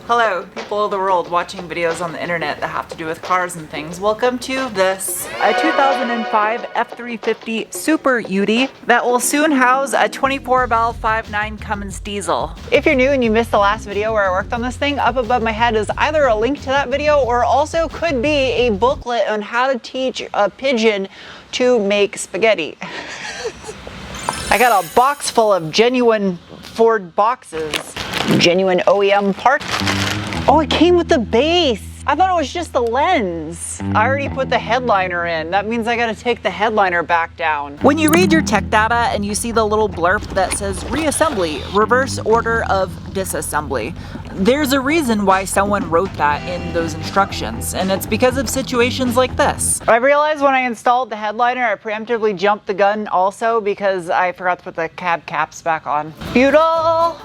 Hello, people of the world watching videos on the internet that have to do with cars and things. Welcome to this, a 2005 F350 Super Ute that will soon house a 24-valve 5.9 Cummins diesel. If you're new and you missed the last video where I worked on this thing, up above my head is either a link to that video or also could be a booklet on how to teach a pigeon to make spaghetti. I got a box full of genuine Ford boxes. Genuine OEM parts. Oh, it came with the base. I thought it was just the lens. I already put the headliner in. That means I gotta take the headliner back down. When you read your tech data and you see the little blurb that says reassembly, reverse order of disassembly, there's a reason why someone wrote that in those instructions, and it's because of situations like this. I realized when I installed the headliner, I preemptively jumped the gun also because I forgot to put the cab caps back on. Beautiful!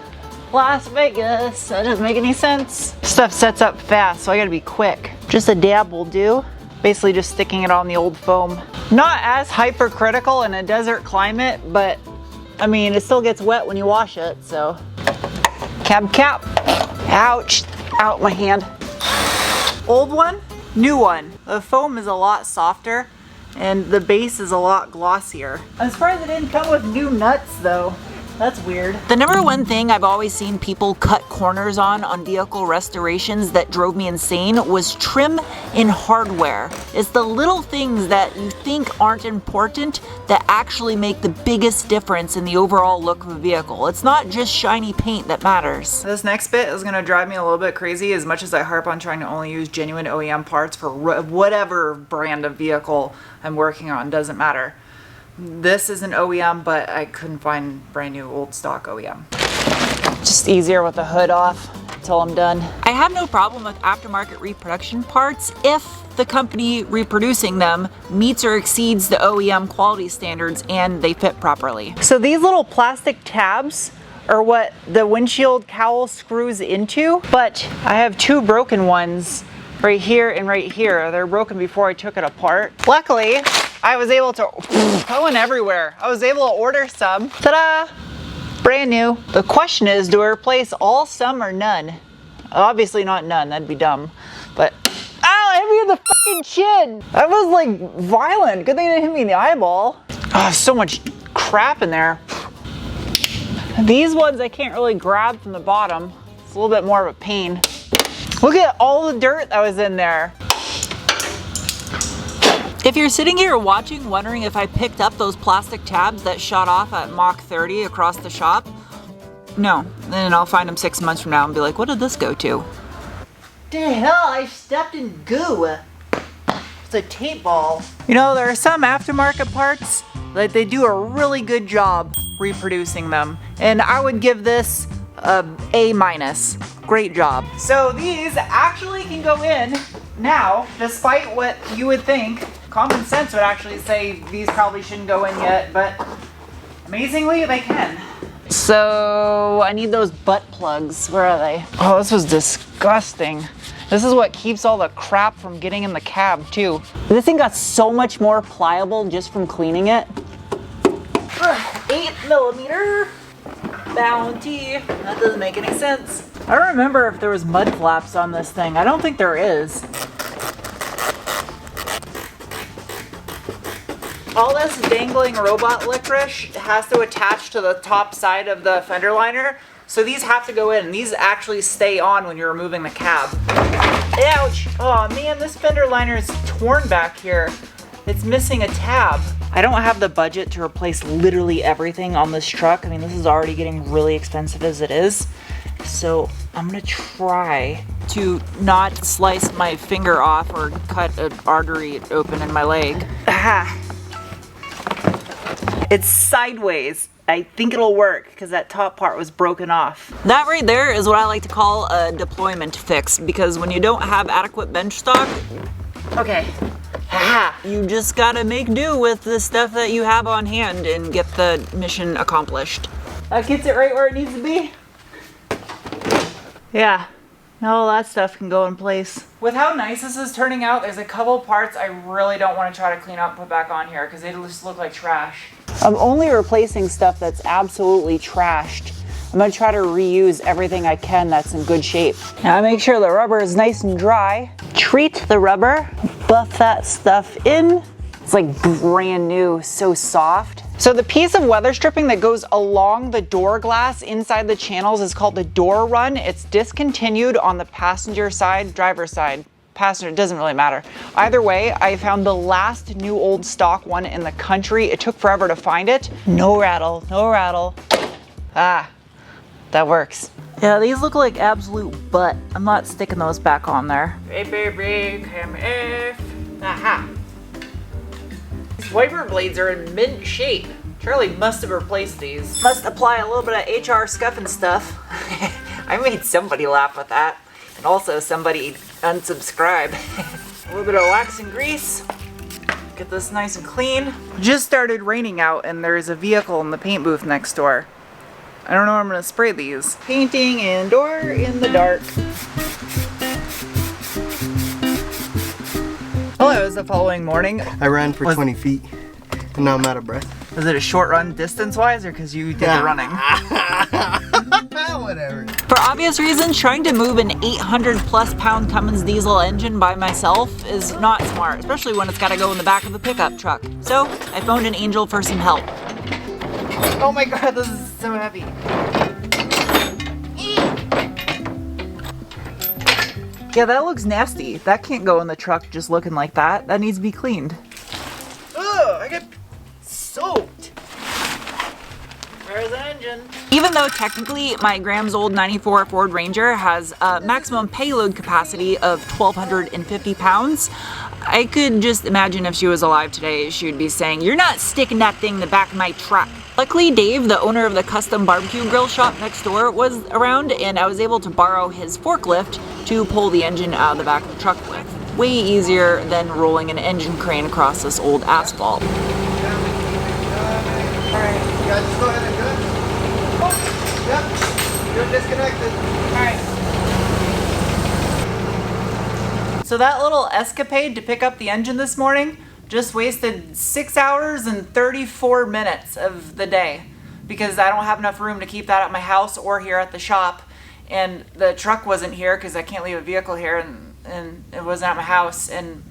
Las Vegas. That doesn't make any sense. Stuff sets up fast, so I gotta be quick. Just a dab will do. Basically just sticking it on the old foam. Not as hypercritical in a desert climate, but I mean, it still gets wet when you wash it, so. Cab cap. Ouch. Out my hand. Old one, new one. The foam is a lot softer and the base is a lot glossier. I'm surprised it didn't come with new nuts though. That's weird. The number one thing I've always seen people cut corners on vehicle restorations that drove me insane was trim in hardware. It's the little things that you think aren't important that actually make the biggest difference in the overall look of a vehicle. It's not just shiny paint that matters. This next bit is gonna drive me a little bit crazy as much as I harp on trying to only use genuine OEM parts for whatever brand of vehicle I'm working on, doesn't matter. This is an OEM, but I couldn't find brand new old stock OEM. Just easier with the hood off until I'm done. I have no problem with aftermarket reproduction parts if the company reproducing them meets or exceeds the OEM quality standards and they fit properly. So these little plastic tabs are what the windshield cowl screws into, but I have two broken ones right here and right here. They're broken before I took it apart. Luckily, I was able to, I went everywhere. I was able to order some. Ta-da! Brand new. The question is, do I replace all, some, or none? Obviously not none, that'd be dumb. But, ow, it hit me in the fucking chin! That was like violent. Good thing it didn't hit me in the eyeball. Oh, so much crap in there. These ones I can't really grab from the bottom. It's a little bit more of a pain. Look at all the dirt that was in there. If you're sitting here watching, wondering if I picked up those plastic tabs that shot off at Mach 30 across the shop, no. Then I'll find them 6 months from now and be like, what did this go to? The hell, I stepped in goo. It's a tape ball. You know, there are some aftermarket parts that they do a really good job reproducing them. And I would give this A-. Great job. So these actually can go in now, despite what you would think. Common sense would actually say these probably shouldn't go in yet, but amazingly they can. So I need those butt plugs. Where are they? Oh, this was disgusting. This is what keeps all the crap from getting in the cab too. This thing got so much more pliable just from cleaning it. 8mm Bounty. That doesn't make any sense. I don't remember if there was mud flaps on this thing. I don't think there is. All this dangling robot licorice has to attach to the top side of the fender liner. So these have to go in. These actually stay on when you're removing the cab. Ouch! Oh man, this fender liner is torn back here. It's missing a tab. I don't have the budget to replace literally everything on this truck. I mean, this is already getting really expensive as it is. So I'm gonna try to not slice my finger off or cut an artery open in my leg. Ah. It's sideways. I think it'll work because that top part was broken off. That right there is what I like to call a deployment fix, because when you don't have adequate bench stock, okay, you just gotta make do with the stuff that you have on hand and get the mission accomplished. That gets it right where it needs to be. Yeah, all that stuff can go in place. With how nice this is turning out, there's a couple parts I really don't want to try to clean up and put back on here because they just look like trash. I'm only replacing stuff that's absolutely trashed. I'm gonna try to reuse everything I can that's in good shape. Now make sure the rubber is nice and dry. Treat the rubber, buff that stuff in. It's like brand new, so soft. So the piece of weather stripping that goes along the door glass inside the channels is called the door run. It's discontinued on the passenger side, driver's side. Passenger, it doesn't really matter. Either way, I found the last new old stock one in the country. It took forever to find it. No rattle, no rattle. Ah, that works. Yeah, these look like absolute butt. I'm not sticking those back on there. Hey baby, come F. Aha. These wiper blades are in mint shape. Charlie must have replaced these. Must apply a little bit of HR scuff and stuff. I made somebody laugh with that. And also somebody unsubscribe. A little bit of wax and grease. Get this nice and clean. Just started raining out and there's a vehicle in the paint booth next door. I don't know where I'm gonna spray these. Painting indoor in the dark. Hello, it was the following morning. I ran for 20 feet and now I'm out of breath. Was it a short run distance-wise or because you did the running? Whatever. For obvious reasons, trying to move an 800+ pound Cummins diesel engine by myself is not smart, especially when it's got to go in the back of the pickup truck. So I phoned an angel for some help. Oh my god, this is so heavy. Yeah, that looks nasty. That can't go in the truck just looking like that. That needs to be cleaned. Ugh, I get soaked. Where's the engine? Even though technically my Graham's old 94 Ford Ranger has a maximum payload capacity of 1,250 pounds, I could just imagine if she was alive today, she would be saying, "You're not sticking that thing in the back of my truck." Luckily, Dave, the owner of the custom barbecue grill shop next door, was around and I was able to borrow his forklift to pull the engine out of the back of the truck with. Way easier than rolling an engine crane across this old asphalt. Alright, you guys just go ahead and do it. Oh, yep, you're disconnected. Alright. So that little escapade to pick up the engine this morning just wasted 6 hours and 34 minutes of the day because I don't have enough room to keep that at my house or here at the shop, and the truck wasn't here because I can't leave a vehicle here, and it wasn't at my house, and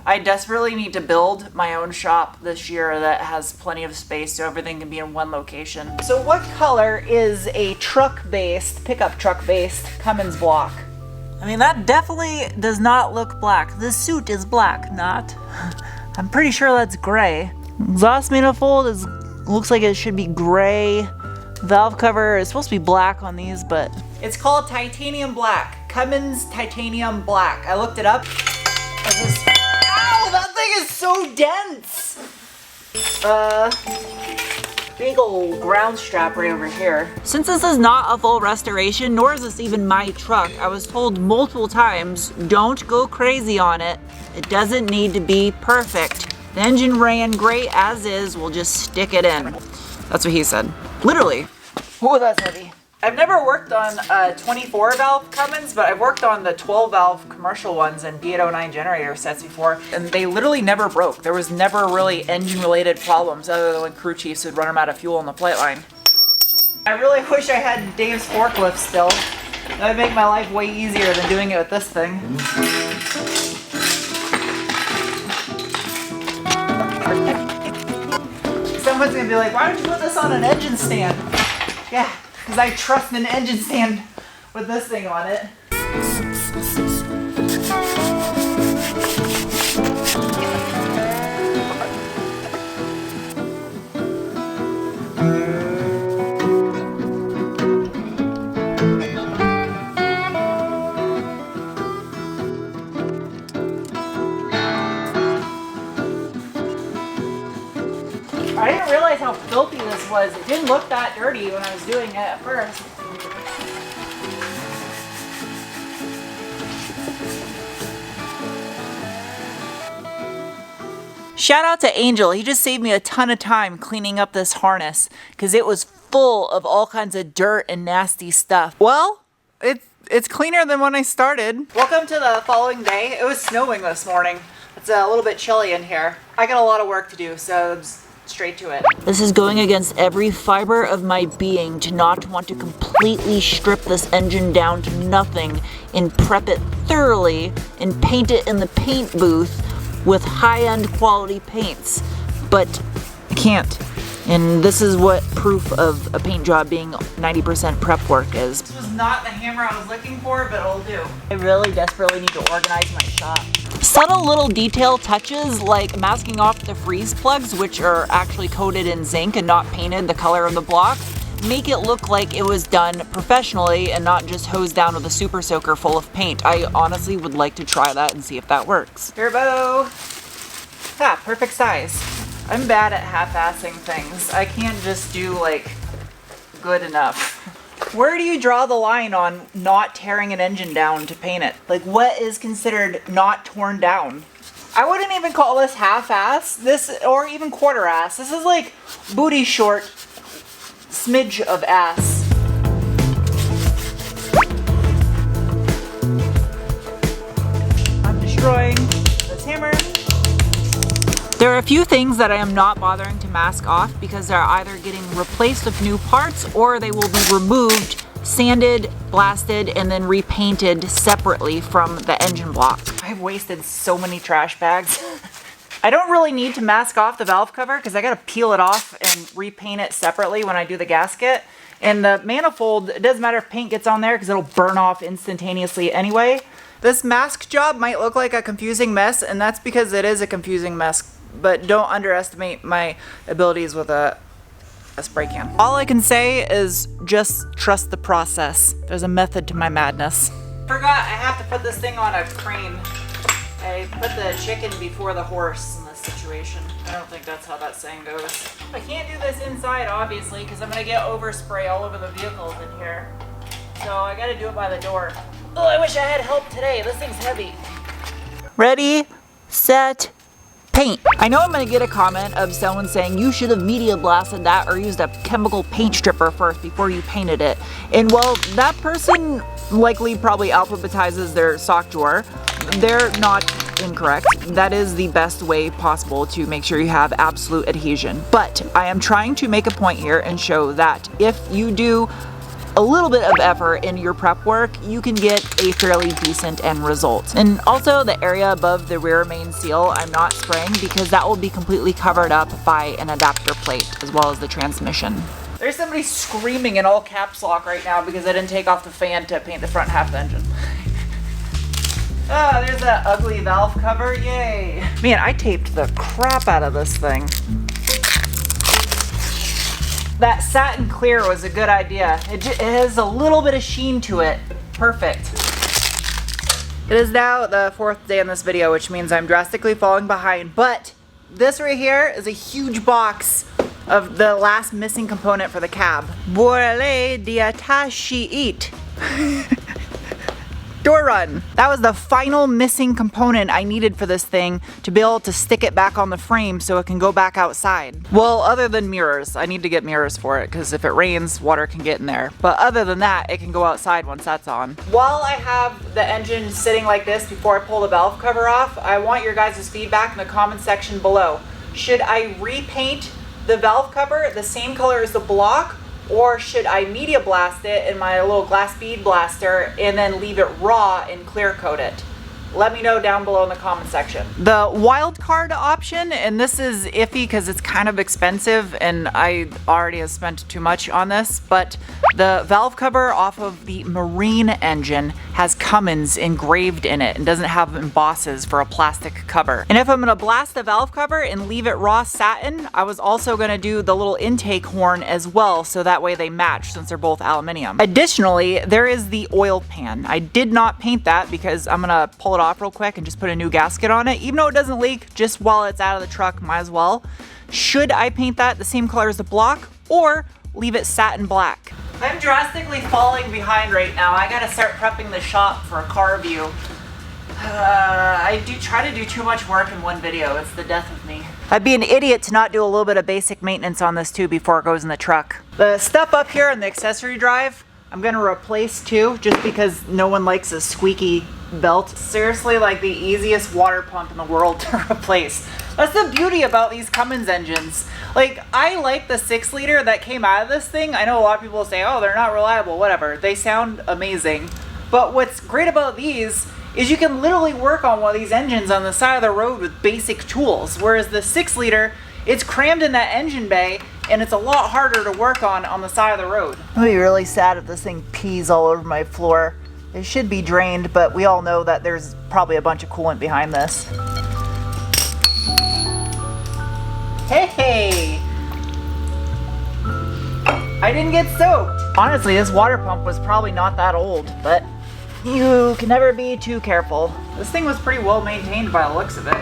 I desperately need to build my own shop this year that has plenty of space so everything can be in one location. So what color is a truck-based, pickup truck-based Cummins block? I mean, that definitely does not look black. This suit is black, not. I'm pretty sure that's gray. Exhaust manifold looks like it should be gray. Valve cover is supposed to be black on these, but it's called titanium black. Cummins titanium black. I looked it up. Ow, that thing is so dense. Big old ground strap right over here. Since this is not a full restoration, nor is this even my truck, I was told multiple times, don't go crazy on it. It doesn't need to be perfect. The engine ran great as is, we'll just stick it in. That's what he said. Literally. Oh, that's heavy. I've never worked on a 24 valve Cummins, but I've worked on the 12 valve commercial ones and P809 generator sets before, and they literally never broke. There was never really engine related problems other than when crew chiefs would run them out of fuel on the flight line. I really wish I had Dave's forklift still. That would make my life way easier than doing it with this thing. Someone's gonna be like, why don't you put this on an engine stand? Yeah. Because I trust an engine stand with this thing on it. I didn't realize how filthy this was. It didn't look that dirty when I was doing it at first. Shout out to Angel. He just saved me a ton of time cleaning up this harness because it was full of all kinds of dirt and nasty stuff. Well, it's cleaner than when I started. Welcome to the following day. It was snowing this morning. It's a little bit chilly in here. I got a lot of work to do, so straight to it. This is going against every fiber of my being to not want to completely strip this engine down to nothing and prep it thoroughly and paint it in the paint booth with high-end quality paints. But I can't. And this is what proof of a paint job being 90% prep work is. This was not the hammer I was looking for, but it'll do. I really desperately need to organize my shop. Subtle little detail touches like masking off the freeze plugs, which are actually coated in zinc and not painted the color of the block, make it look like it was done professionally and not just hosed down with a super soaker full of paint. I honestly would like to try that and see if that works. Turbo. Ah, perfect size. I'm bad at half-assing things. I can't just do like good enough. Where do you draw the line on not tearing an engine down to paint it? Like, what is considered not torn down? I wouldn't even call this half-ass, this, or even quarter-ass. This is like booty short, smidge of ass. I'm destroying this hammer. There are a few things that I am not bothering to mask off because they're either getting replaced with new parts or they will be removed, sanded, blasted, and then repainted separately from the engine block. I've wasted so many trash bags. I don't really need to mask off the valve cover because I gotta peel it off and repaint it separately when I do the gasket. And the manifold, it doesn't matter if paint gets on there because it'll burn off instantaneously anyway. This mask job might look like a confusing mess, and that's because it is a confusing mess. But don't underestimate my abilities with a spray can. All I can say is just trust the process. There's a method to my madness. Forgot I have to put this thing on a crane. I put the chicken before the horse in this situation. I don't think that's how that saying goes. I can't do this inside, obviously, because I'm gonna get overspray all over the vehicles in here. So I gotta do it by the door. Oh, I wish I had help today. This thing's heavy. Ready, set, paint. I know I'm gonna get a comment of someone saying you should have media blasted that or used a chemical paint stripper first before you painted it. And well, that person likely probably alphabetizes their sock drawer. They're not incorrect. That is the best way possible to make sure you have absolute adhesion. But I am trying to make a point here and show that if you do a little bit of effort in your prep work, you can get a fairly decent end result. And also the area above the rear main seal, I'm not spraying because that will be completely covered up by an adapter plate as well as the transmission. There's somebody screaming in all caps lock right now because I didn't take off the fan to paint the front half of the engine. Oh, there's that ugly valve cover, yay. Man, I taped the crap out of this thing. That satin clear was a good idea. It has a little bit of sheen to it. Perfect. It is now the 4th day in this video, which means I'm drastically falling behind, but this right here is a huge box of the last missing component for the cab. Boile diattaché. Door run. That was the final missing component I needed for this thing to be able to stick it back on the frame so it can go back outside. Well, other than mirrors. I need to get mirrors for it because if it rains, water can get in there. But other than that, it can go outside once that's on. While I have the engine sitting like this before I pull the valve cover off, I want your guys' feedback in the comment section below. Should I repaint the valve cover the same color as the block? Or should I media blast it in my little glass bead blaster and then leave it raw and clear coat it? Let me know down below in the comment section. The wild card option, and this is iffy because it's kind of expensive and I already have spent too much on this, but the valve cover off of the Marine engine has Cummins engraved in it and doesn't have embosses for a plastic cover. And if I'm gonna blast the valve cover and leave it raw satin, I was also gonna do the little intake horn as well, so that way they match since they're both aluminum. Additionally, there is the oil pan. I did not paint that because I'm gonna pull it off real quick and just put a new gasket on it. Even though it doesn't leak, just while it's out of the truck, might as well. Should I paint that the same color as the block or leave it satin black? I'm drastically falling behind right now. I gotta start prepping the shop for a car view. I do try to do too much work in one video. It's the death of me. I'd be an idiot to not do a little bit of basic maintenance on this too before it goes in the truck. The stuff up here in the accessory drive, I'm gonna replace too, just because no one likes a squeaky belt. Seriously, like the easiest water pump in the world to replace. That's the beauty about these Cummins engines. Like, I like the 6 liter that came out of this thing. I know a lot of people say, oh, they're not reliable, whatever. They sound amazing. But what's great about these is you can literally work on one of these engines on the side of the road with basic tools. Whereas the 6 liter, it's crammed in that engine bay and it's a lot harder to work on the side of the road. I'd be really sad if this thing pees all over my floor. It should be drained, but we all know that there's probably a bunch of coolant behind this. Hey! I didn't get soaked. Honestly, this water pump was probably not that old, but you can never be too careful. This thing was pretty well maintained by the looks of it.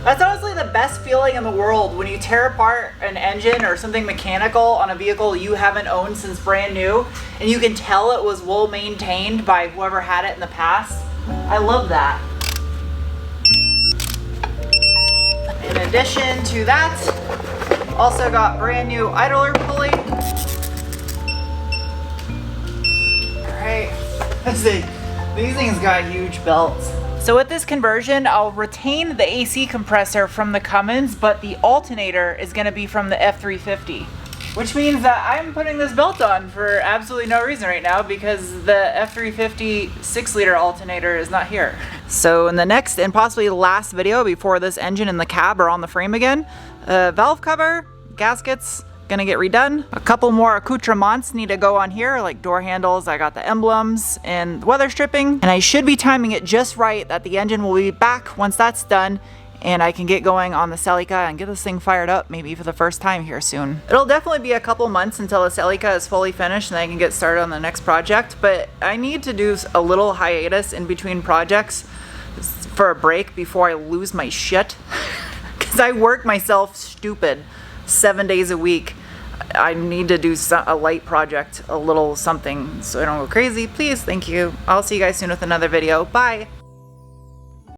That's honestly the best feeling in the world when you tear apart an engine or something mechanical on a vehicle you haven't owned since brand new, and you can tell it was well maintained by whoever had it in the past. I love that. In addition to that, also got brand new idler pulley. Alright, let's see. These things got huge belts. So with this conversion, I'll retain the AC compressor from the Cummins, but the alternator is going to be from the F350. Which means that I'm putting this belt on for absolutely no reason right now because the F350 6 liter alternator is not here. So in the next and possibly last video before this engine and the cab are on the frame again, valve cover, gaskets, gonna get redone. A couple more accoutrements need to go on here, like door handles. I got the emblems and weather stripping, and I should be timing it just right that the engine will be back once that's done and I can get going on the Celica and get this thing fired up maybe for the first time here soon. It'll definitely be a couple months until the Celica is fully finished and I can get started on the next project, but I need to do a little hiatus in between projects for a break before I lose my shit because I work myself stupid 7 days a week. I need to do a light project, a little something, so I don't go crazy. Please, thank you. I'll see you guys soon with another video. Bye.